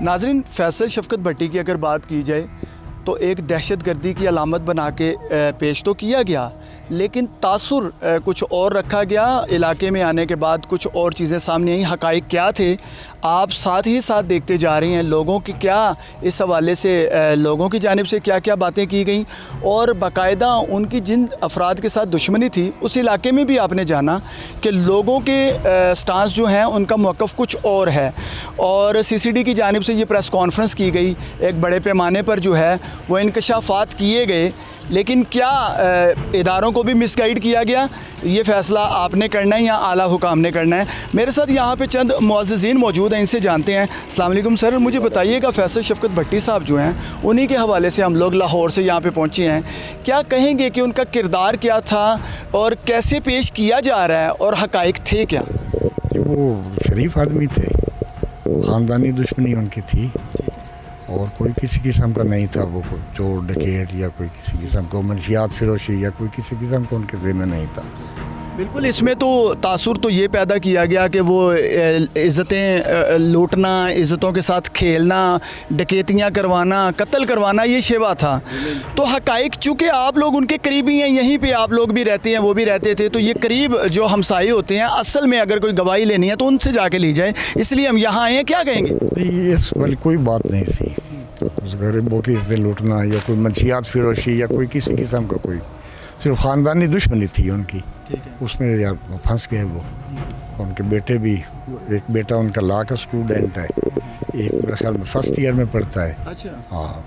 नाज़रीन, फैसल शफ़क़त भट्टी की अगर बात की जाए तो एक दहशतगर्दी की अलामत बना के पेश तो किया गया, लेकिन तासुर कुछ और रखा गया। इलाके में आने के बाद कुछ और चीज़ें सामने आई। हक़ाइक़ क्या थे, आप साथ ही साथ देखते जा रहे हैं। लोगों की क्या इस हवाले से लोगों की जानिब से क्या क्या बातें की गई, और बाकायदा उनकी जिन अफराद के साथ दुश्मनी थी उस इलाके में भी आपने जाना कि लोगों के स्टांस जो हैं उनका मौक़िफ़ कुछ और है। और CCD की जानिब से ये प्रेस कॉन्फ्रेंस की गई, एक बड़े पैमाने पर जो है वो इंकशाफात किए गए, लेकिन क्या इदारों को भी मिसगाइड किया गया, ये फ़ैसला आपने करना है या आला हुकाम ने करना है। मेरे साथ यहाँ पे चंद मुअज़्ज़िज़ीन मौजूद हैं, इनसे जानते हैं। अस्सलाम वालेकुम सर, मुझे बताइएगा फैसल शफ़क़त भट्टी साहब जो हैं उन्हीं के हवाले से हम लोग लाहौर से यहाँ पे पहुँचे हैं, क्या कहेंगे कि उनका किरदार क्या था और कैसे पेश किया जा रहा है, और हक़ाइक़ थे क्या? वो शरीफ आदमी थे, ख़ानदानी दुश्मनी उनकी थी और कोई किसी किस्म का नहीं था। वो कोई चोर डकैत या कोई किसी किस्म को मंशियात फिरोशी या कोई किसी किस्म का उनके ज़िम्मे नहीं था। बिल्कुल, इसमें तो तासुर तो ये पैदा किया गया कि वो इज़्ज़तें लूटना, इज़्ज़तों के साथ खेलना, डकैतियाँ करवाना, कत्ल करवाना, ये शेवा था। तो हक़ाइक़ चूँकि आप लोग उनके करीबी हैं, यहीं पे आप लोग भी रहते हैं, वो भी रहते थे, तो ये करीब जो हमसाए होते हैं, असल में अगर कोई गवाही लेनी है तो उनसे जाके ली जाए, इसलिए हम यहाँ आए हैं। क्या कहेंगे? ये इस वाली कोई बात नहीं थी। उस गरीबों की इज़्ज़त लूटना या कोई मंशियात फिरोशी या कोई किसी किस्म का, कोई सिर्फ ख़ानदानी दुश्मनी थी उनकी, उसमें यार फंस गए वो। उनके बेटे भी, एक बेटा उनका लॉ का स्टूडेंट है, एक मेरे ख्याल में फर्स्ट ईयर में पढ़ता है। अच्छा, हाँ,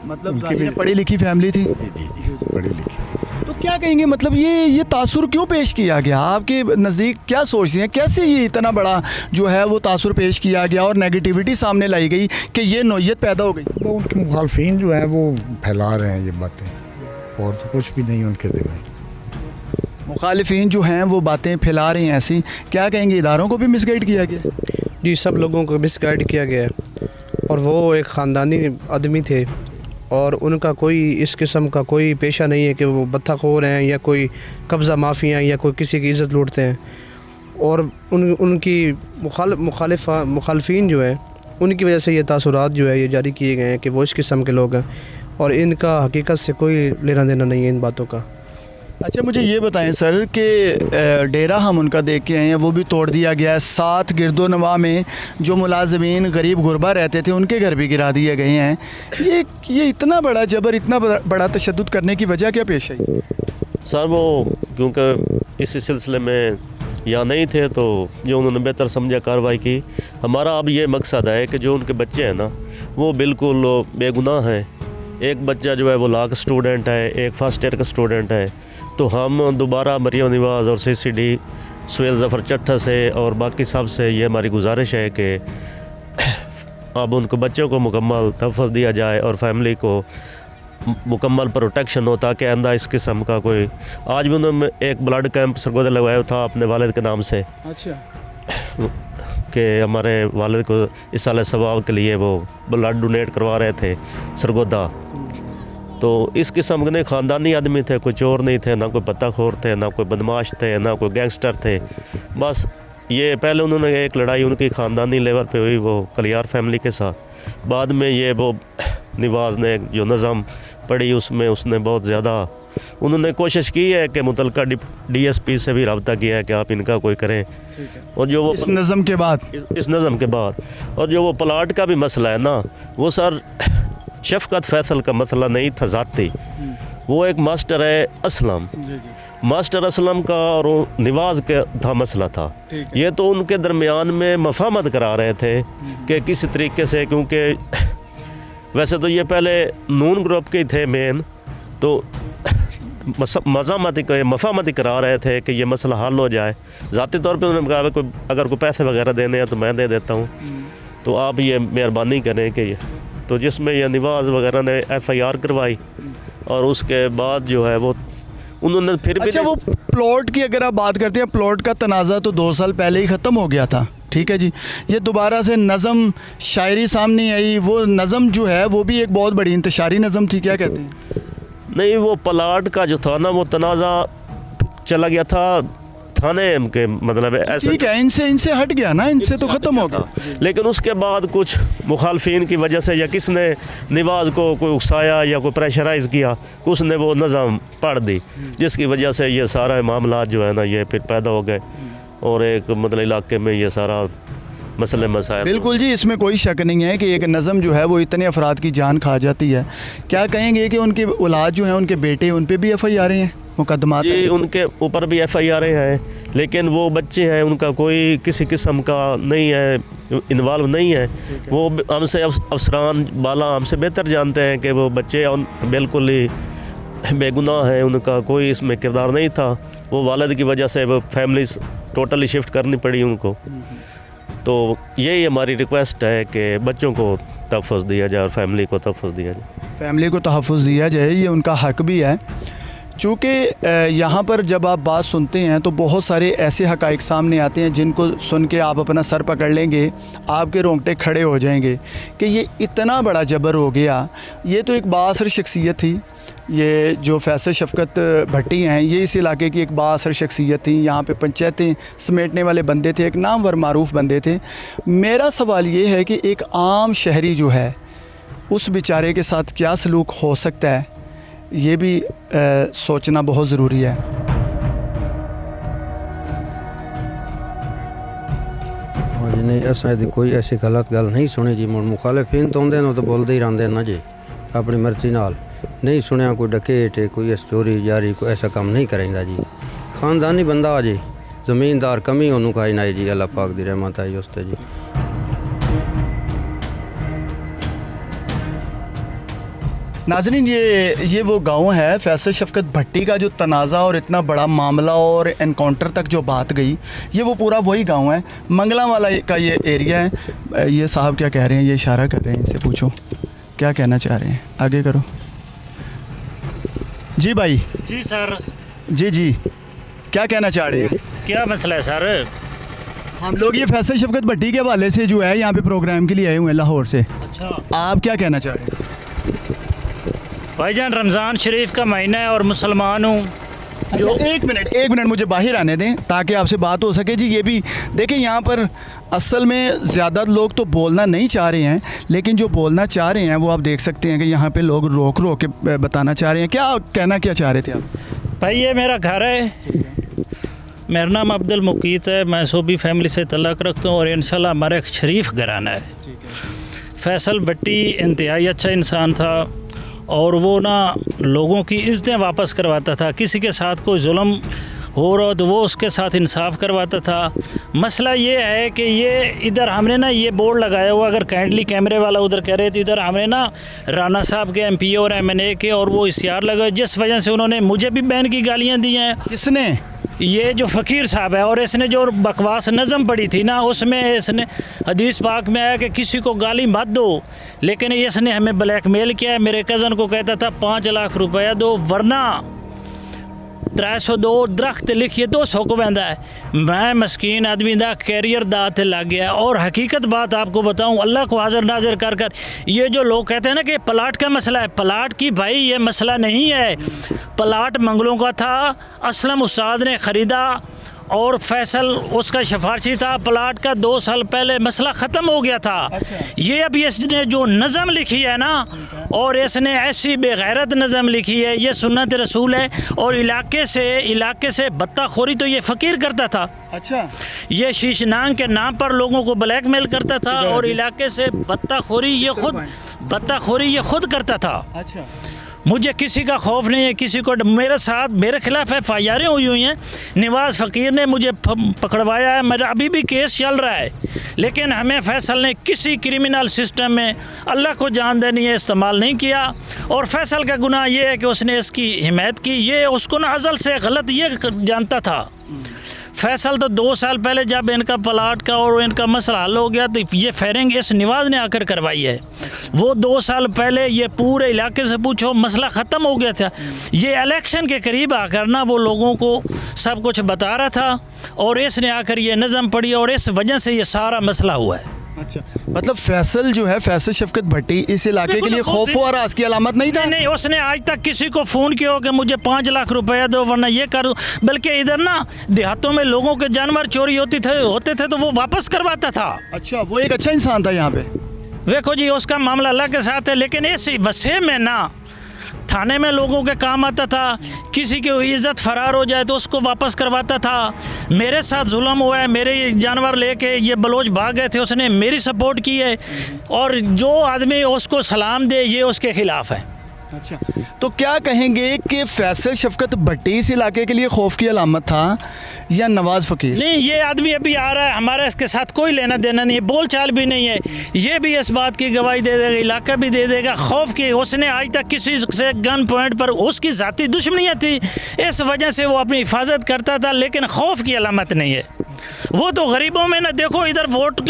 मतलब उनकी भी पढ़ी लिखी फैमिली थी। जी पढ़ी लिखी थी। तो क्या कहेंगे, मतलब ये तासुर क्यों पेश किया गया आपके नज़दीक? क्या सोचते हैं, कैसे ये इतना बड़ा जो है वो तासुर पेश किया गया और नेगेटिविटी सामने लाई गई कि ये नौयत पैदा हो गई? वो उनके मुखालफिन जो हैं वो फैला रहे हैं ये बातें, और तो कुछ भी नहीं उनके ज़िम्मे। मुखालिफिन जो हैं वो बातें फैला रहे हैं ऐसी, क्या कहेंगे, इदारों को भी मिसगाइड किया गया? जी, सब लोगों को मिसगाइड किया गया है, और वो एक ख़ानदानी आदमी थे और उनका कोई इस किस्म का कोई पेशा नहीं है कि वो बत्ताखोर हैं या कोई कब्ज़ा माफिया या कोई किसी की इज़्ज़त लूटते हैं। और उनकी मुखालिफिन जो है उनकी वजह से ये तासुरात जो है ये जारी किए गए हैं कि वो इस किस्म के लोग हैं, और इनका हकीकत से कोई लेना देना नहीं है इन बातों का। अच्छा, मुझे ये बताएं सर कि डेरा हम उनका देख के आए हैं, वो भी तोड़ दिया गया है। साथ गिरदोनवा में जो मुलाजमीन गरीब गुरबा रहते थे उनके घर भी गिरा दिए गए हैं। ये इतना बड़ा जबर, इतना बड़ा तशद्दुद करने की वजह क्या पेश आई? सर वो क्योंकि इस सिलसिले में या नहीं थे तो जो उन्होंने बेहतर समझा कार्रवाई की। हमारा अब ये मकसद है कि जो उनके बच्चे हैं ना वो बिल्कुल बेगुनाह हैं। एक बच्चा जो है वो लॉ का स्टूडेंट है, एक फर्स्ट ईयर का स्टूडेंट है। तो हम दोबारा मरियम निवाज़ और CCD सुहेल ज़फ़र चट्टा से और बाकी सब से ये हमारी गुजारिश है कि अब उनको बच्चों को मुकम्मल तहफ़्फ़ुज़ दिया जाए और फैमिली को मुकम्मल प्रोटेक्शन हो, ताकि आइंदा इस किस्म का कोई। आज भी उन्होंने एक ब्लड कैंप सरगोदा लगवाया था अपने वालिद के नाम से। अच्छा, कि हमारे वालिद को इस साल सवाब के लिए वो ब्लड डोनेट करवा रहे थे सरगोदा। तो इस किस्म के ख़ानदानी आदमी थे, कोई चोर नहीं थे, ना कोई पत्ताखोर थे, ना कोई बदमाश थे, ना कोई गैंगस्टर थे। बस ये पहले उन्होंने एक लड़ाई उनकी ख़ानदानी लेवल पे हुई वो कलियार फैमिली के साथ। बाद में ये वो निवाज़ ने जो नज़म पढ़ी उसमें उसने बहुत ज़्यादा उन्होंने कोशिश की है कि मुतलका DSP से भी रब्ता किया है कि आप इनका कोई करें। और जो वो इस नज़म के बाद इस नज़म के बाद और जो वो प्लाट का भी मसला है ना, वो सर शफ़क़त फैसल का मसला नहीं था ज़ाती। वो एक मास्टर है असलम, मास्टर असलम का और निवाज़ का था मसला था। ये तो उनके दरमियान में मफाहमत करा रहे थे कि किसी तरीके से, क्योंकि वैसे तो ये पहले नून ग्रुप के थे मेन, तो मफाहमती करा रहे थे कि ये मसला हल हो जाए। ज़ाती तौर पे उन्होंने कहा कोई अगर कोई पैसे वगैरह देने हैं तो मैं दे देता हूँ, तो आप ये मेहरबानी करें कि ये। तो जिसमें यह निवाज़ वगैरह ने FIR करवाई और उसके बाद जो है वो उन्होंने फिर भी। अच्छा, वो प्लॉट की अगर आप बात करते हैं, प्लॉट का तनाज़ा तो 2 साल पहले ही ख़त्म हो गया था, ठीक है जी। ये दोबारा से नज़म शायरी सामने आई, वो नज़म जो है वो भी एक बहुत बड़ी इंतशारी नज़म थी, क्या कहते हैं? नहीं, वो प्लाट का जो था ना वो तनाज़ा चला गया था थाने के मतलब ऐसे ठीक है, इनसे हट गया ना, इनसे तो ख़त्म हो गया। लेकिन उसके बाद कुछ मुखालफिन की वजह से या किसने नवाज को कोई उकसाया या कोई प्रेशराइज किया, उसने वो निज़ाम पढ़ दी, जिसकी वजह से ये सारा मामला जो है ना ये फिर पैदा हो गए और एक मतलब इलाके में ये सारा मसले मसाइल। बिल्कुल जी, इसमें कोई शक नहीं है कि एक नज़म जो है वो इतने अफराद की जान खा जाती है। क्या कहेंगे कि उनके औलाद जो हैं, उनके बेटे, उन पर भी FIR हैं, मुकदमा जी उनके ऊपर भी FIR हैं, लेकिन वो बच्चे हैं, उनका कोई किसी किस्म का नहीं है, इन्वॉल्व नहीं है। वो हमसे अफसरान बाला हमसे बेहतर जानते हैं कि वो बच्चे बिल्कुल ही बेगुनाह हैं, उनका कोई इसमें किरदार नहीं था। वो वालिद की वजह से वो फैमिली टोटली शिफ्ट करनी पड़ी उनको। तो यही हमारी रिक्वेस्ट है कि बच्चों को तहफ़्फ़ुज़ दिया जाए और फैमिली को तहफ़्फ़ुज़ दिया जाए। फैमिली को तहफ़्फ़ुज़ दिया जाए, ये उनका हक भी है। चूँकि यहाँ पर जब आप बात सुनते हैं तो बहुत सारे ऐसे हक़ाइक़ सामने आते हैं जिनको सुन के आप अपना सर पकड़ लेंगे, आपके रोंगटे खड़े हो जाएंगे कि ये इतना बड़ा जबर हो गया। ये तो एक बाअसर शख्सियत थी, ये जो फैसल शफ़क़त भट्टी हैं, ये इस इलाके की एक बाअसर शख्सियत थी। यहाँ पे पंचायतें समेटने वाले बंदे थे, एक नामवर मारूफ बंदे थे। मेरा सवाल ये है कि एक आम शहरी जो है उस बेचारे के साथ क्या सलूक हो सकता है, ये भी सोचना बहुत ज़रूरी है। जी नहीं, असां दी कोई ऐसी गलत गल नहीं सुनी जी। मुखालिफिन तो होंदे न तो बोलते ही रहंदे ना जी, अपनी मर्जी नाल नहीं सुनिया कोई डकैत कोई चोरी जारी कोई ऐसा काम नहीं करेंदा जी। खानदानी बंदा जी, ज़मींदार कमी ओनू काई ना जी, अल्लाह पाक दी रहमत आई उस ते जी। नाज़रीन, ये वो गांव है फैसल शफ़क़त भट्टी का जो तनाज़ा और इतना बड़ा मामला और एनकाउंटर तक जो बात गई, ये वो पूरा वही गांव है। मंगला वाला का ये एरिया है। ये साहब क्या कह रहे हैं, ये इशारा कर रहे हैं, इनसे पूछो क्या कहना चाह रहे हैं, आगे करो जी भाई। जी सर। जी क्या कहना चाह रहे हैं? क्या मसला है सर? हम लोग ये फैसल शफ़क़त भट्टी के हवाले से जो है यहाँ पे प्रोग्राम के लिए आए हुए हैं लाहौर से। अच्छा, आप क्या कहना चाह रहे हैं? भाईजान रमज़ान शरीफ का महीना है और मुसलमान हूँ। जो एक मिनट मुझे बाहर आने दें ताकि आपसे बात हो सके जी। ये भी देखें, यहाँ पर असल में ज़्यादा लोग तो बोलना नहीं चाह रहे हैं, लेकिन जो बोलना चाह रहे हैं वो आप देख सकते हैं कि यहाँ पे लोग रोक के बताना चाह रहे हैं। क्या चाह रहे थे आप? भाई ये मेरा घर है, मेरा नाम अब्दुल मुकीत है, मैं सूबी फैमिली से तल्लुक़ रखता हूँ और इंशाल्लाह हमारा एक शरीफ घराना है। फैसल भट्टी इंतहाई अच्छा इंसान था और वो ना लोगों की इज़्ज़तें वापस करवाता था। किसी के साथ कोई जुल्म हो रहा तो वो उसके साथ इंसाफ करवाता था। मसला ये है कि ये इधर हमने ना ये बोर्ड लगाया हुआ, अगर काइंडली कैमरे वाला उधर कह रहे थे, इधर हमने ना राना साहब के MP और MNA के और वो इश्तिहार लगाए, जिस वजह से उन्होंने मुझे भी बैन की गालियाँ दी हैं। किसने? ये जो फ़कीर साहब है, और इसने जो बकवास नज़म पढ़ी थी ना, उसमें इसने हदीस पाक में आया कि किसी को गाली मत दो, लेकिन इसने हमें ब्लैकमेल किया है। मेरे कज़न को कहता था 5 लाख रुपया दो वरना 302 दरख्त लिखिए 200 को बंदा है। मैं मस्कीन आदमी दा कैरियर दात लग गया। और हकीकत बात आपको बताऊं, अल्लाह को हाजिर नाजिर कर कर, ये जो लोग कहते हैं ना कि प्लाट का मसला है, प्लाट की भाई ये मसला नहीं है। प्लाट मंगलों का था, असलम उस्ताद ने ख़रीदा और फैसल उसका सिफारशी था। प्लाट का 2 साल पहले मसला ख़त्म हो गया था। ये अभी इसने जो नज़म लिखी है ना, और इसने ऐसी बेगैरत नज़म लिखी है, ये सुन्नत रसूल है। और इलाके से बत्ताखोरी तो ये फ़कीर करता था। अच्छा, ये शीशनांग के नाम पर लोगों को ब्लैकमेल करता था और इलाके से बत्ताखोरी ये खुद करता था। अच्छा, मुझे किसी का खौफ नहीं है, किसी को मेरे साथ मेरे खिलाफ FIR हुई हैं। नवाज़ फ़कीर ने मुझे पकड़वाया है, मेरा अभी भी केस चल रहा है, लेकिन हमें फैसल ने किसी क्रिमिनल सिस्टम में अल्लाह को जान देनी है इस्तेमाल नहीं किया। और फैसल का गुनाह ये है कि उसने इसकी हिमायत की। ये उसको ना अज़ल से गलत ये जानता था। फैसल तो 2 साल पहले जब इनका प्लाट का और इनका मसला हल हो गया तो ये फायरिंग इस नवाज़ ने आकर करवाई है। वो 2 साल पहले ये पूरे इलाके से पूछो मसला ख़त्म हो गया था। ये इलेक्शन के करीब आकर ना वो लोगों को सब कुछ बता रहा था और इसने आकर ये नज़म पढ़ी और इस वजह से ये सारा मसला हुआ है। अच्छा, मतलब फैसल जो है, फैसल शफकत भट्टी इस इलाके के लिए खौफ व राज की अलामत नहीं था। नहीं, उसने आज तक किसी को फ़ोन किया हो कि मुझे 5 लाख रुपया दो वरना ये करूँ, बल्कि इधर ना देहातों में लोगों के जानवर चोरी होते थे तो वो वापस करवाता था। अच्छा, वो एक अच्छा इंसान था यहाँ पे। देखो जी, उसका मामला अल्लाह के साथ है, लेकिन इस वसे में ना थाने में लोगों के काम आता था, किसी की इज्जत फरार हो जाए तो उसको वापस करवाता था। मेरे साथ जुल्म हुआ है, मेरे जानवर लेके ये बलोच भाग गए थे, उसने मेरी सपोर्ट की है, और जो आदमी उसको सलाम दे ये उसके खिलाफ है। अच्छा, तो क्या कहेंगे कि फैसल शफकत भट्टी इस इलाके के लिए खौफ की अलामत था या नवाज फ़कीर? नहीं, ये आदमी अभी आ रहा है, हमारा इसके साथ कोई लेना देना नहीं है, बोल चाल भी नहीं है, ये भी इस बात की गवाही दे देगा, इलाका भी दे देगा। खौफ की उसने आज तक किसी से गन पॉइंट पर उसकी ज़ाती दुश्मनियाँ थी, इस वजह से वो अपनी हिफाजत करता था, लेकिन खौफ की अलामत नहीं है। वो तो गरीबों में ना, देखो इधर वोट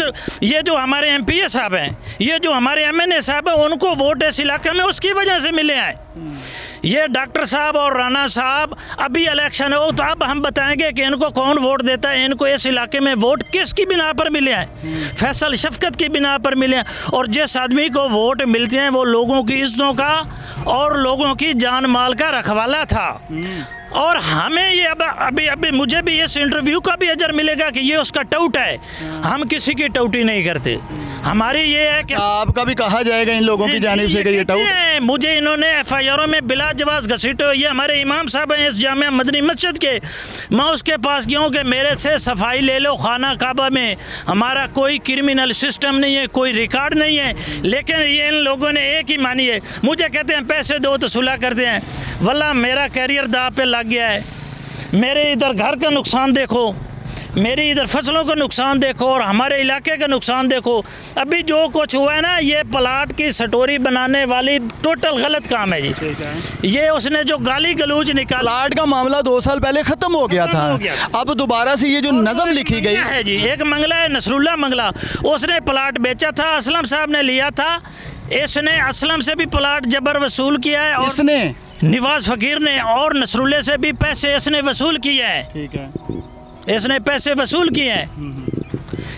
ये जो हमारे MPA साहब हैं, ये जो हमारे MNA साहब हैं, उनको वोट इस इलाके में उसकी वजह से मिले हैं। ये डॉक्टर साहब और राणा साहब, अभी इलेक्शन हो तो अब हम बताएंगे कि इनको कौन वोट देता है, इनको इस इलाके में वोट किसकी बिना पर मिले हैं, फैसल शफकत की बिना पर मिले हैं। और जिस आदमी को वोट मिलते हैं वो लोगों की इज्जतों का और लोगों की जान माल का रखवाला था। और हमें ये अभी मुझे भी इस इंटरव्यू का भी अजर मिलेगा कि ये उसका टाउट है। हम किसी की टाउटी नहीं करते, हमारी ये है कि आपका भी कहा जाएगा इन लोगों की जानिब से कि ये टाउट है। मुझे इन्होंने FIR में बिला जवाज घसीटे हुए, ये हमारे इमाम साहब हैं इस जामिया मदनी मस्जिद के, मैं उसके पास गया हूँ कि मेरे से सफाई ले लो खाना काबा में, हमारा कोई क्रिमिनल सिस्टम नहीं है, कोई रिकॉर्ड नहीं है, लेकिन ये इन लोगों ने एक ही मानी है। मुझे कहते हैं पैसे दो तो सुलह करते हैं, वल्लाह मेरा कैरियर दाव पे लग गया है। मेरे इधर घर का नुकसान देखो, मेरी इधर फसलों का नुकसान देखो, और हमारे इलाके का नुकसान देखो। अभी जो कुछ हुआ है ना, ये प्लाट की स्टोरी बनाने वाली टोटल गलत काम है जी। ये उसने जो गाली गलूज निकाला, प्लाट का मामला 2 साल पहले ख़त्म हो गया था, अब दोबारा से ये जो नज़म लिखी गई है जी, एक मंगला है नसरुल्ला मंगला, उसने प्लाट बेचा था, असलम साहब ने लिया था, इसने असलम से भी प्लाट जबर वसूल किया है, और इसने नवाज फ़कीर ने और नसरुल्ले से भी पैसे इसने वसूल किए हैं। ठीक है, इसने पैसे वसूल किए हैं,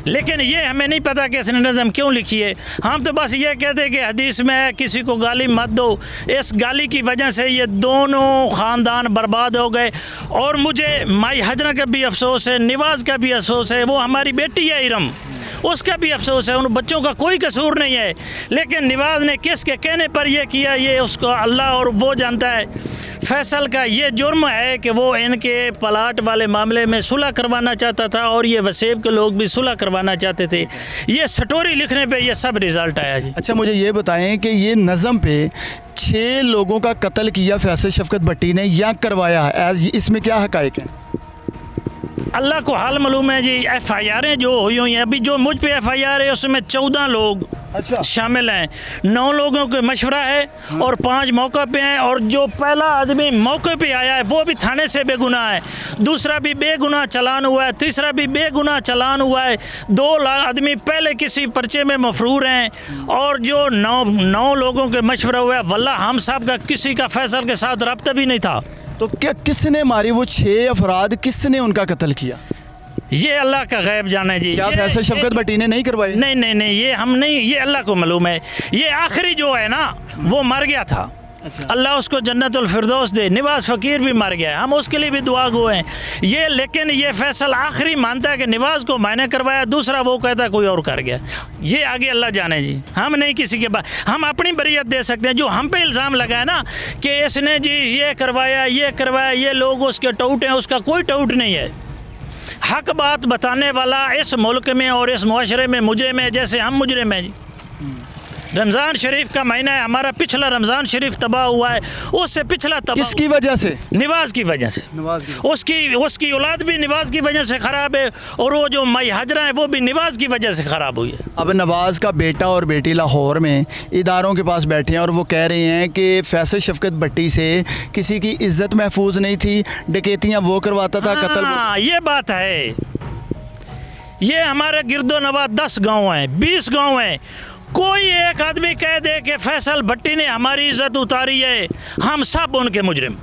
लेकिन ये हमें नहीं पता कि इसने नज़म क्यों लिखी है। हम तो बस ये कहते हैं कि हदीस में है किसी को गाली मत दो। इस गाली की वजह से ये दोनों ख़ानदान बर्बाद हो गए, और मुझे माई हजरा का भी अफसोस है, नवाज का भी अफसोस है, वो हमारी बेटी है इरम, उसका भी अफसोस है, उन बच्चों का कोई कसूर नहीं है, लेकिन नवाज ने किसके कहने पर यह किया ये उसको अल्लाह और वो जानता है। फैसल का ये जुर्म है कि वो इनके प्लाट वाले मामले में सुलह करवाना चाहता था, और ये वसेब के लोग भी सुलह करवाना चाहते थे। ये स्टोरी लिखने पे ये सब रिज़ल्ट आया जी। अच्छा, मुझे ये बताएं कि ये नज़म पे 6 लोगों का कत्ल किया फैसल शफकत भट्टी ने या करवाया, एज इसमें क्या हकायक है? अल्लाह को हाल मालूम है जी। FIR जो हुई हुई हैं, अभी जो मुझ पे FIR है उसमें 14 लोग अच्छा शामिल हैं, 9 लोगों का मशवरा है और 5 मौके पे हैं, और जो पहला आदमी मौके पे आया है वो भी थाने से बेगुनाह है, दूसरा भी बेगुनाह चालान हुआ है, तीसरा भी बेगुनाह चालान हुआ है, 2 आदमी पहले किसी पर्चे में मफरूर हैं, और जो 9 लोगों के मशवरा हुआ है, वल्लाह हम साहब का किसी का फैसल के साथ रब्ता भी नहीं था। तो क्या किसने मारी वो 6 अफराद, किसने उनका कत्ल किया? ये अल्लाह का गैब जाने जी। क्या फैसल शफकत भट्टी ने नहीं करवाई? नहीं, ये हम नहीं, ये अल्लाह को मालूम है। ये आखिरी जो है ना वो मर गया था, अच्छा। अल्लाह उसको जन्नतुल फिरदौस दे। नवाज फ़कीर भी मर गया है, हम उसके लिए भी दुआ गो हैं। ये लेकिन ये फैसल आखिरी मानता है कि नवाज को मैंने करवाया, दूसरा वो कहता है कोई और कर गया। ये आगे अल्लाह जाने जी, हम नहीं किसी के बाद, हम अपनी बरियत दे सकते हैं। जो हम पे इल्ज़ाम लगाए ना कि इसने जी ये करवाया, ये लोग उसके टाउट हैं, उसका कोई टाउट नहीं है। हक बात बताने वाला इस मुल्क में और इस मुआशरे में मुजरिम है, जैसे हम मुजरिम हैं जी। रमज़ान शरीफ का महीना है, हमारा पिछला रमज़ान शरीफ तबाह हुआ है, उससे पिछला तबाह किसकी वजह से? नवाज की वजह से। नवाज की। उसकी औलाद भी नवाज की वजह से ख़राब है, और वो जो माई हजरा है वो भी नवाज की वजह से ख़राब हुई है। अब नवाज का बेटा और बेटी लाहौर में इदारों के पास बैठे हैं, और वो कह रहे हैं कि फैसल शफकत भट्टी से किसी की इज्जत महफूज नहीं थी, डकैतियाँ वो करवाता था, कत्ल वो। ये बात है। ये हमारे गिरदो नवा 10 गाँव हैं, 20 गाँव हैं, कोई एक आदमी कह दे कि फैसल भट्टी ने हमारी इज्जत उतारी है, हम सब उनके मुजरिम।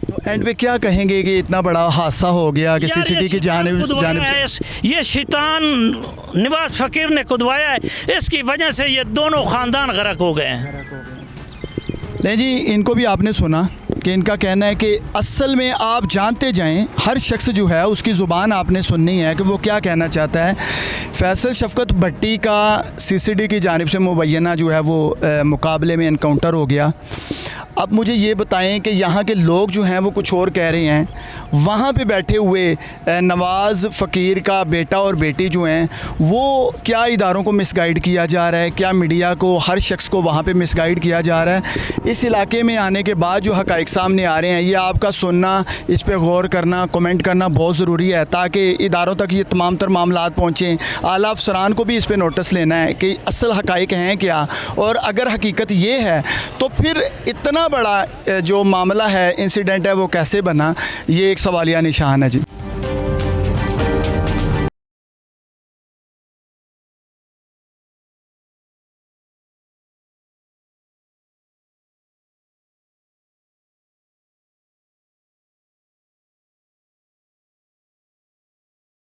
तो एंड पे क्या कहेंगे कि इतना बड़ा हादसा हो गया कि यार, ये सीसीटी की शैतान कुदवाया जानिब है ये शैतान नवाज फ़कीर ने कुदवाया है, इसकी वजह से ये दोनों ख़ानदान गरक हो गए हैं। नहीं जी, इनको भी आपने सुना कि इनका कहना है कि असल में आप जानते जाएं, हर शख्स जो है उसकी ज़ुबान आपने सुननी है कि वो क्या कहना चाहता है। फैसल शफ़कत भट्टी का सीसीडी की जानिब से मुबैना जो है वो मुकाबले में इनकाउंटर हो गया। अब मुझे ये बताएं कि यहाँ के लोग जो हैं वो कुछ और कह रहे हैं, वहाँ पे बैठे हुए नवाज़ फ़कीर का बेटा और बेटी जो हैं वो क्या इदारों को मिसगाइड किया जा रहा है, क्या मीडिया को, हर शख्स को वहाँ पे मिसगाइड किया जा रहा है। इस इलाके में आने के बाद जो हक़ाइक़ सामने आ रहे हैं, ये आपका सुनना, इस पर गौर करना, कमेंट करना बहुत ज़रूरी है ताकि इदारों तक ये तमाम तर मामलात पहुँचें। आला अफसरान को भी इस पर नोटिस लेना है कि असल हक़ाइक़ हैं क्या, और अगर हकीकत ये है तो फिर इतना बड़ा जो मामला है, इंसिडेंट है, वो कैसे बना, ये एक सवालिया निशान है जी।